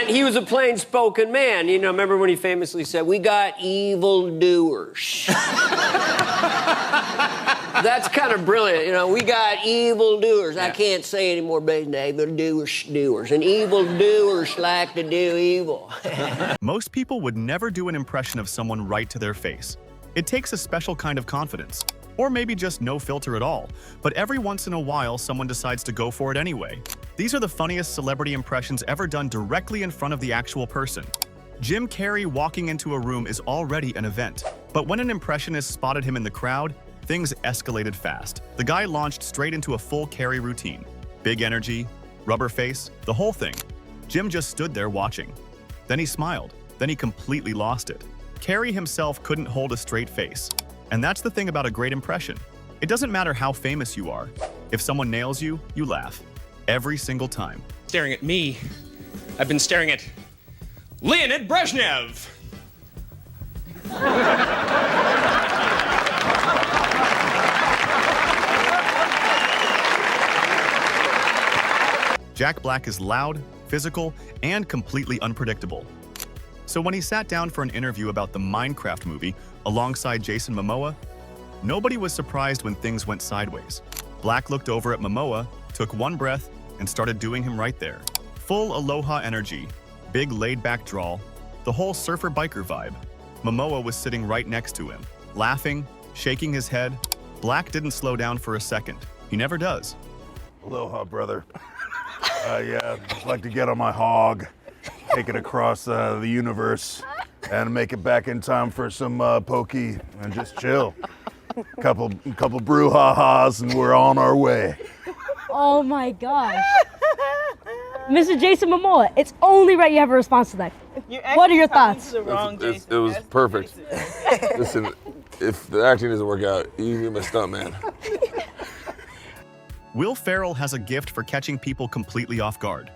he was a plain-spoken man. You know, remember when he famously said, "We got evildoers." That's kind of brilliant, you know. We got evildoers. Yeah. I can't say any more than evildoers. And evildoers like to do evil. Most people would never do an impression of someone right to their face. It takes a special kind of confidence. Or maybe just no filter at all. But every once in a while, someone decides to go for it anyway. These are the funniest celebrity impressions ever done directly in front of the actual person. Jim Carrey walking into a room is already an event. But when an impressionist spotted him in the crowd, things escalated fast. The guy launched straight into a full Carrey routine. Big energy, rubber face, the whole thing. Jim just stood there watching. Then he smiled. Then he completely lost it. Carrey himself couldn't hold a straight face. And that's the thing about a great impression. It doesn't matter how famous you are. If someone nails you, you laugh. Every single time. Staring at me, I've been staring at Leonid Brezhnev. Jack Black is loud, physical, and completely unpredictable. So when he sat down for an interview about the Minecraft movie alongside Jason Momoa, nobody was surprised when things went sideways. Black looked over at Mamoa, took one breath, and started doing him right there. Full aloha energy, big laid-back drawl, the whole surfer-biker vibe. Mamoa was sitting right next to him, laughing, shaking his head. Black didn't slow down for a second. He never does. Aloha, brother. Just like to get on my hog, take it across the universe, and make it back in time for some pokey and just chill. Couple brouhahas, and we're on our way. Oh my gosh. Mr. Jason Momoa, it's only right you have a response to that. What are your thoughts? It was perfect. Listen, if the acting doesn't work out, you be my stunt man. Will Ferrell has a gift for catching people completely off guard.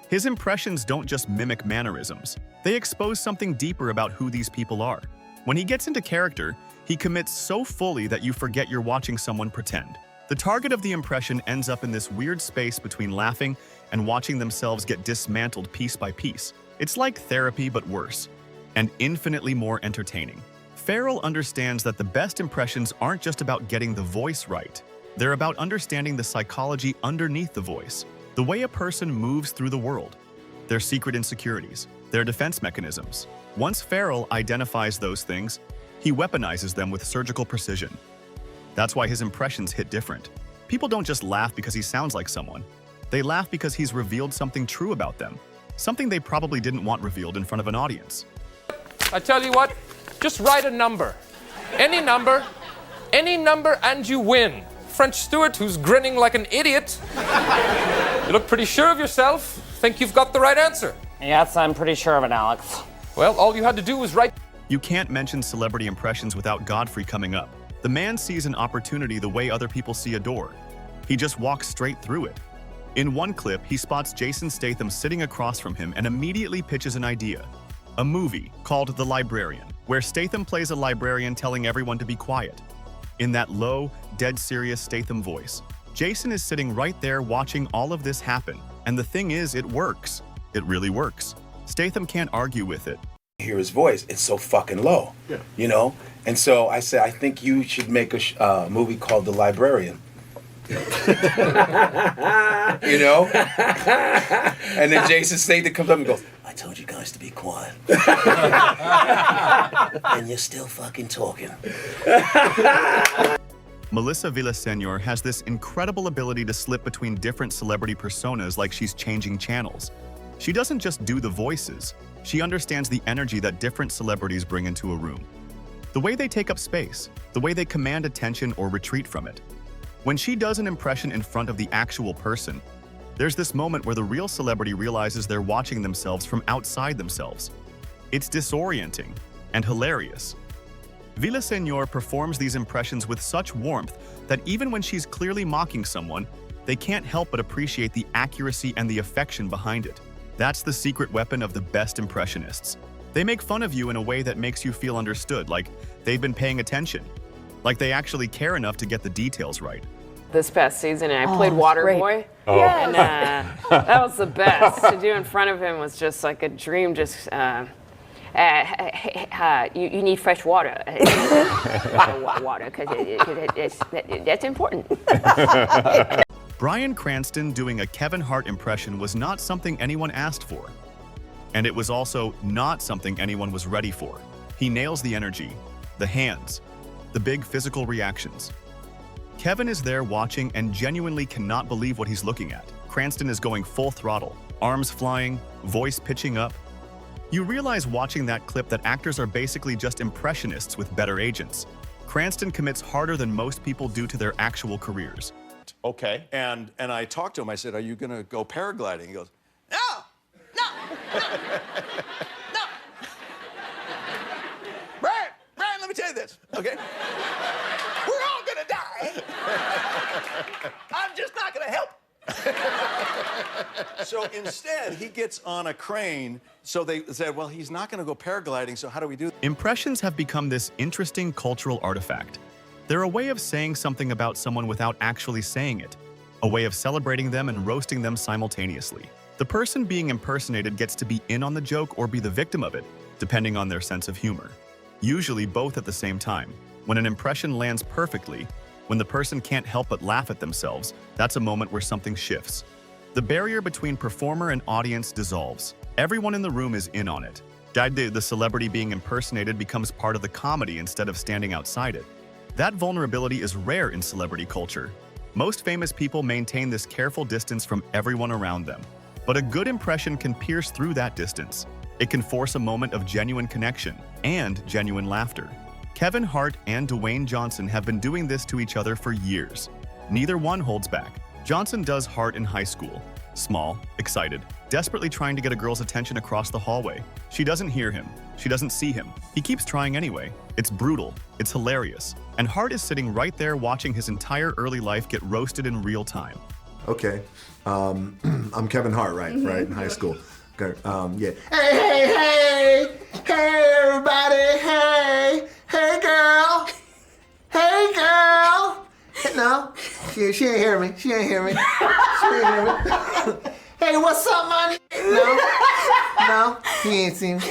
His impressions don't just mimic mannerisms. They expose something deeper about who these people are. When he gets into character, he commits so fully that you forget you're watching someone pretend. The target of the impression ends up in this weird space between laughing and watching themselves get dismantled piece by piece. It's like therapy, but worse, and infinitely more entertaining. Ferrell understands that the best impressions aren't just about getting the voice right. They're about understanding the psychology underneath the voice, the way a person moves through the world, their secret insecurities, their defense mechanisms. Once Ferrell identifies those things, he weaponizes them with surgical precision. That's why his impressions hit different. People don't just laugh because he sounds like someone. They laugh because he's revealed something true about them, something they probably didn't want revealed in front of an audience. I tell you what, just write a number. Any number, and you win. French Stewart, who's grinning like an idiot. You look pretty sure of yourself. Think you've got the right answer. Yes, I'm pretty sure of it, Alex. Well, all you had to do was write. You can't mention celebrity impressions without Godfrey coming up. The man sees an opportunity the way other people see a door. He just walks straight through it. In one clip, he spots Jason Statham sitting across from him and immediately pitches an idea. A movie called The Librarian, where Statham plays a librarian telling everyone to be quiet. In that low, dead serious Statham voice, Jason is sitting right there watching all of this happen. And the thing is, it works. It really works. Statham can't argue with it. Hear his voice, it's so fucking low, you know? And so I said, I think you should make a movie called The Librarian. You know? And then Jason Statham comes up and goes, I told you guys to be quiet. And you're still fucking talking. Melissa Villasenor has this incredible ability to slip between different celebrity personas like she's changing channels. She doesn't just do the voices, she understands the energy that different celebrities bring into a room. The way they take up space, the way they command attention or retreat from it. When she does an impression in front of the actual person, there's this moment where the real celebrity realizes they're watching themselves from outside themselves. It's disorienting and hilarious. Villasenor performs these impressions with such warmth that even when she's clearly mocking someone, they can't help but appreciate the accuracy and the affection behind it. That's the secret weapon of the best impressionists. They make fun of you in a way that makes you feel understood, like they've been paying attention, like they actually care enough to get the details right. this past season, and I played Waterboy. Oh. And that was the best. To do in front of him was just like a dream. Just you need fresh water. Water, because that's important. Bryan Cranston doing a Kevin Hart impression was not something anyone asked for. And it was also not something anyone was ready for. He nails the energy, the hands, the big physical reactions. Kevin is there watching and genuinely cannot believe what he's looking at. Cranston is going full throttle, arms flying, voice pitching up. You realize watching that clip that actors are basically just impressionists with better agents. Cranston commits harder than most people do to their actual careers. Okay, and I talked to him. I said, "Are you going to go paragliding?" He goes, "No, no, no." Bryan, let me tell you this, okay? We're all going to die. I'm just not going to help. So instead, he gets on a crane. So they said, well, he's not going to go paragliding, so how do we do that? Impressions have become this interesting cultural artifact. They're a way of saying something about someone without actually saying it, a way of celebrating them and roasting them simultaneously. The person being impersonated gets to be in on the joke or be the victim of it, depending on their sense of humor. Usually both at the same time. When an impression lands perfectly, when the person can't help but laugh at themselves, that's a moment where something shifts. The barrier between performer and audience dissolves. Everyone in the room is in on it. The celebrity being impersonated becomes part of the comedy instead of standing outside it. That vulnerability is rare in celebrity culture. Most famous people maintain this careful distance from everyone around them. But a good impression can pierce through that distance. It can force a moment of genuine connection and genuine laughter. Kevin Hart and Dwayne Johnson have been doing this to each other for years. Neither one holds back. Johnson does Hart in high school. Small, excited, desperately trying to get a girl's attention across the hallway. She doesn't hear him. She doesn't see him. He keeps trying anyway. It's brutal. It's hilarious. And Hart is sitting right there watching his entire early life get roasted in real time. Okay. I'm Kevin Hart, right? Right, in high school. Okay. Yeah. Hey, everybody. Hey, girl. Hey, girl. No, she ain't hear me. She ain't hear me. Hey, what's up, man? No, he ain't seen me.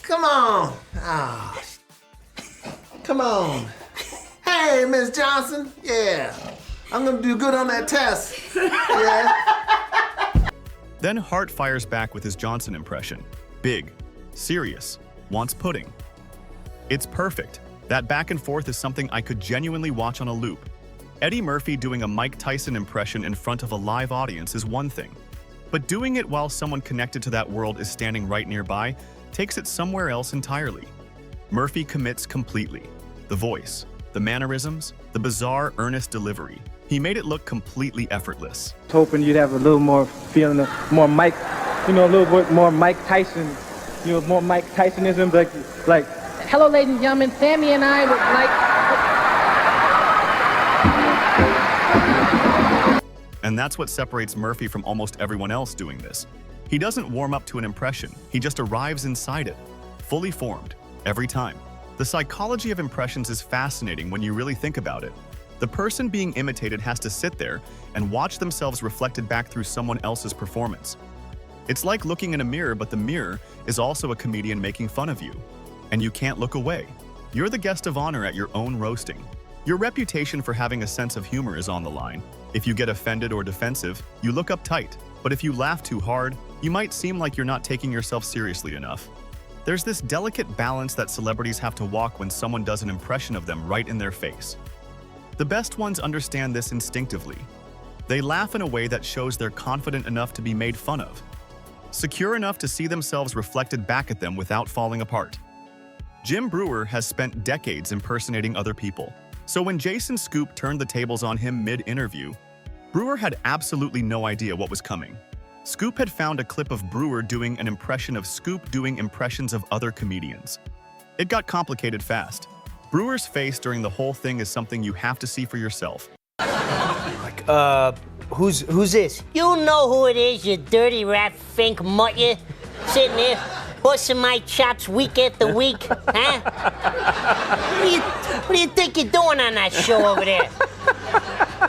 Come on. Oh, come on. Hey, Miss Johnson. Yeah, I'm gonna do good on that test. Yeah. Then Hart fires back with his Johnson impression. Big, serious, wants pudding. It's perfect. That back and forth is something I could genuinely watch on a loop. Eddie Murphy doing a Mike Tyson impression in front of a live audience is one thing. But doing it while someone connected to that world is standing right nearby takes it somewhere else entirely. Murphy commits completely. The voice, the mannerisms, the bizarre, earnest delivery. He made it look completely effortless. Hoping you'd have a little more feeling of more Mike, a little bit more Mike Tyson, more Mike Tysonism, like, hello, ladies and gentlemen, Sammy and I would like. And that's what separates Murphy from almost everyone else doing this. He doesn't warm up to an impression, he just arrives inside it, fully formed, every time. The psychology of impressions is fascinating when you really think about it. The person being imitated has to sit there and watch themselves reflected back through someone else's performance. It's like looking in a mirror, but the mirror is also a comedian making fun of you. And you can't look away. You're the guest of honor at your own roasting. Your reputation for having a sense of humor is on the line. If you get offended or defensive, you look uptight. But if you laugh too hard, you might seem like you're not taking yourself seriously enough. There's this delicate balance that celebrities have to walk when someone does an impression of them right in their face. The best ones understand this instinctively. They laugh in a way that shows they're confident enough to be made fun of, secure enough to see themselves reflected back at them without falling apart. Jim Breuer has spent decades impersonating other people. So when Jason Scoop turned the tables on him mid-interview, Breuer had absolutely no idea what was coming. Scoop had found a clip of Breuer doing an impression of Scoop doing impressions of other comedians. It got complicated fast. Brewer's face during the whole thing is something you have to see for yourself. Who's this? You know who it is, you dirty rat fink mutt, you. Sitting there, busting my chops week after week, huh? What do you think you're doing on that show over there?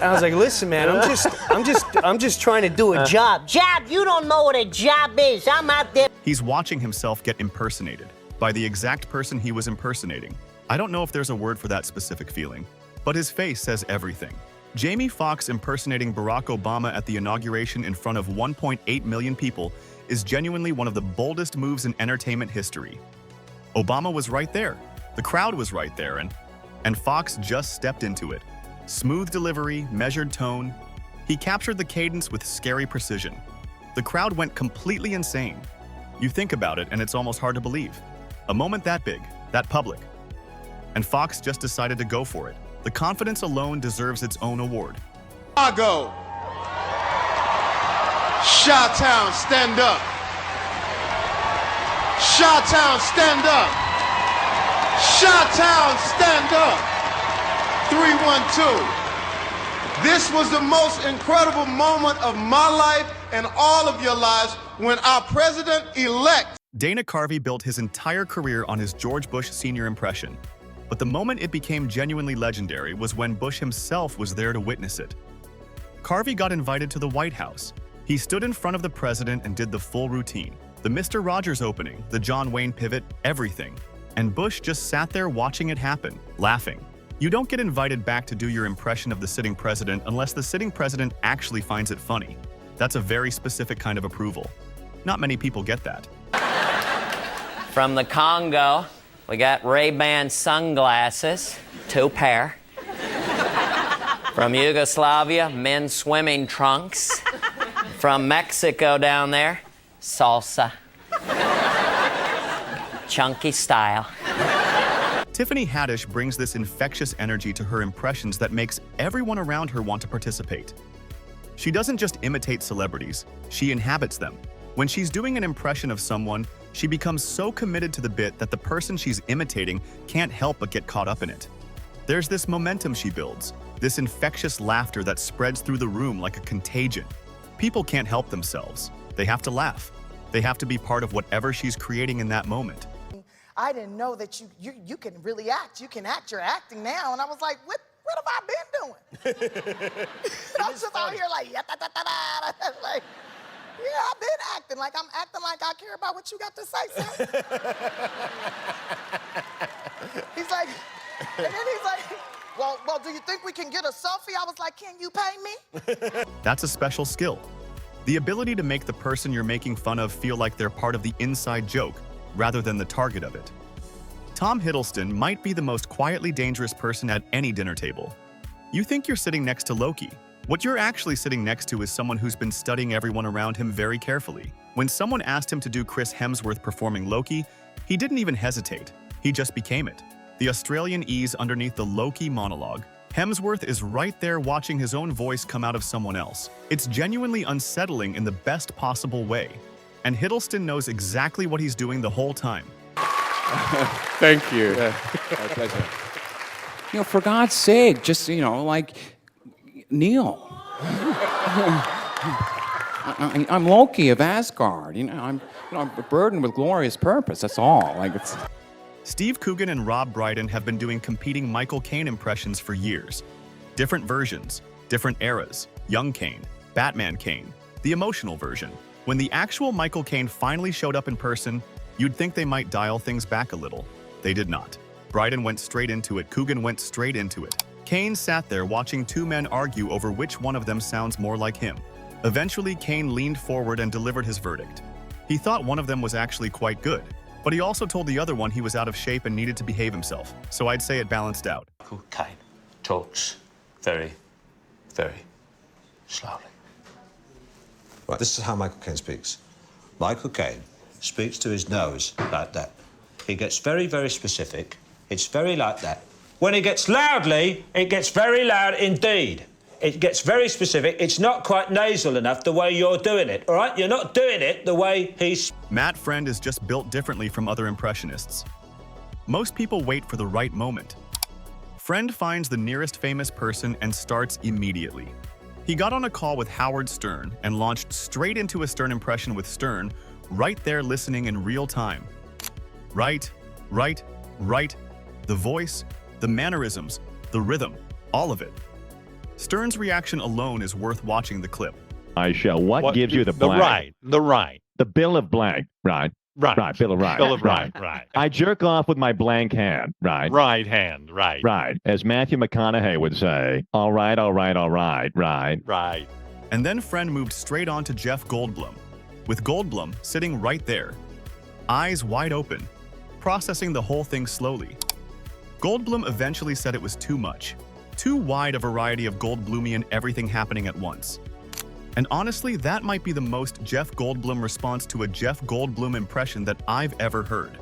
I was like, listen, man, I'm just trying to do a job. Job, you don't know what a job is. I'm out there. He's watching himself get impersonated by the exact person he was impersonating. I don't know if there's a word for that specific feeling, but his face says everything. Jamie Foxx impersonating Barack Obama at the inauguration in front of 1.8 million people is genuinely one of the boldest moves in entertainment history. Obama was right there. The crowd was right there, and Foxx just stepped into it. Smooth delivery, measured tone. He captured the cadence with scary precision. The crowd went completely insane. You think about it, and it's almost hard to believe. A moment that big, that public. And Foxx just decided to go for it. The confidence alone deserves its own award. Chicago. Chi-Town, stand up. Chi-Town, stand up. Chi-Town, stand up. 312. This was the most incredible moment of my life and all of your lives when our president-elect. Dana Carvey built his entire career on his George Bush Sr. impression. But the moment it became genuinely legendary was when Bush himself was there to witness it. Carvey got invited to the White House. He stood in front of the president and did the full routine. The Mr. Rogers opening, the John Wayne pivot, everything. And Bush just sat there watching it happen, laughing. You don't get invited back to do your impression of the sitting president unless the sitting president actually finds it funny. That's a very specific kind of approval. Not many people get that. From the Congo, we got Ray-Ban sunglasses, 2 pair. From Yugoslavia, men's swimming trunks. From Mexico down there, salsa. Chunky style. Tiffany Haddish brings this infectious energy to her impressions that makes everyone around her want to participate. She doesn't just imitate celebrities, she inhabits them. When she's doing an impression of someone, she becomes so committed to the bit that the person she's imitating can't help but get caught up in it. There's this momentum she builds, this infectious laughter that spreads through the room like a contagion. People can't help themselves. They have to laugh. They have to be part of whatever she's creating in that moment. I didn't know that you can really act. You can act. You're acting now. And I was like, what have I been doing? I'm just out here like, like, yeah, I've been acting. Like, I'm acting like I care about what you got to say, son. He's like, and then he's like, well, do you think we can get a selfie? I was like, can you pay me? That's a special skill. The ability to make the person you're making fun of feel like they're part of the inside joke, rather than the target of it. Tom Hiddleston might be the most quietly dangerous person at any dinner table. You think you're sitting next to Loki. What you're actually sitting next to is someone who's been studying everyone around him very carefully. When someone asked him to do Chris Hemsworth performing Loki, he didn't even hesitate. He just became it. The Australian ease underneath the Loki monologue. Hemsworth is right there watching his own voice come out of someone else. It's genuinely unsettling in the best possible way. And Hiddleston knows exactly what he's doing the whole time. Thank you. Yeah, my pleasure. You know, for God's sake, just, like, kneel. I'm Loki of Asgard. I'm burdened with glorious purpose. That's all. Steve Coogan and Rob Brydon have been doing competing Michael Caine impressions for years. Different versions, different eras. Young Caine, Batman Caine, the emotional version. When the actual Michael Caine finally showed up in person, you'd think they might dial things back a little. They did not. Brydon went straight into it. Coogan went straight into it. Caine sat there watching 2 men argue over which one of them sounds more like him. Eventually, Caine leaned forward and delivered his verdict. He thought one of them was actually quite good, but he also told the other one he was out of shape and needed to behave himself. So I'd say it balanced out. Michael Caine talks very, very slowly. Right, this is how Michael Caine speaks. Michael Caine speaks to his nose like that. He gets very, very specific. It's very like that. When he gets loudly, it gets very loud indeed. It gets very specific. It's not quite nasal enough the way you're doing it, all right? You're not doing it the way he's... Matt Friend is just built differently from other impressionists. Most people wait for the right moment. Friend finds the nearest famous person and starts immediately. He got on a call with Howard Stern and launched straight into a Stern impression with Stern, right there listening in real time. Right. The voice, the mannerisms, the rhythm, all of it. Stern's reaction alone is worth watching the clip. I shall. What gives you the blank? The right. The bill of blank, right? Right, bill of right. Bill of right, right. I jerk off with my blank hand, right? Right hand, right. Right. As Matthew McConaughey would say, all right, right. Right. And then Friend moved straight on to Jeff Goldblum, with Goldblum sitting right there, eyes wide open, processing the whole thing slowly. Goldblum eventually said it was too much, too wide a variety of Goldblumian everything happening at once. And honestly, that might be the most Jeff Goldblum response to a Jeff Goldblum impression that I've ever heard.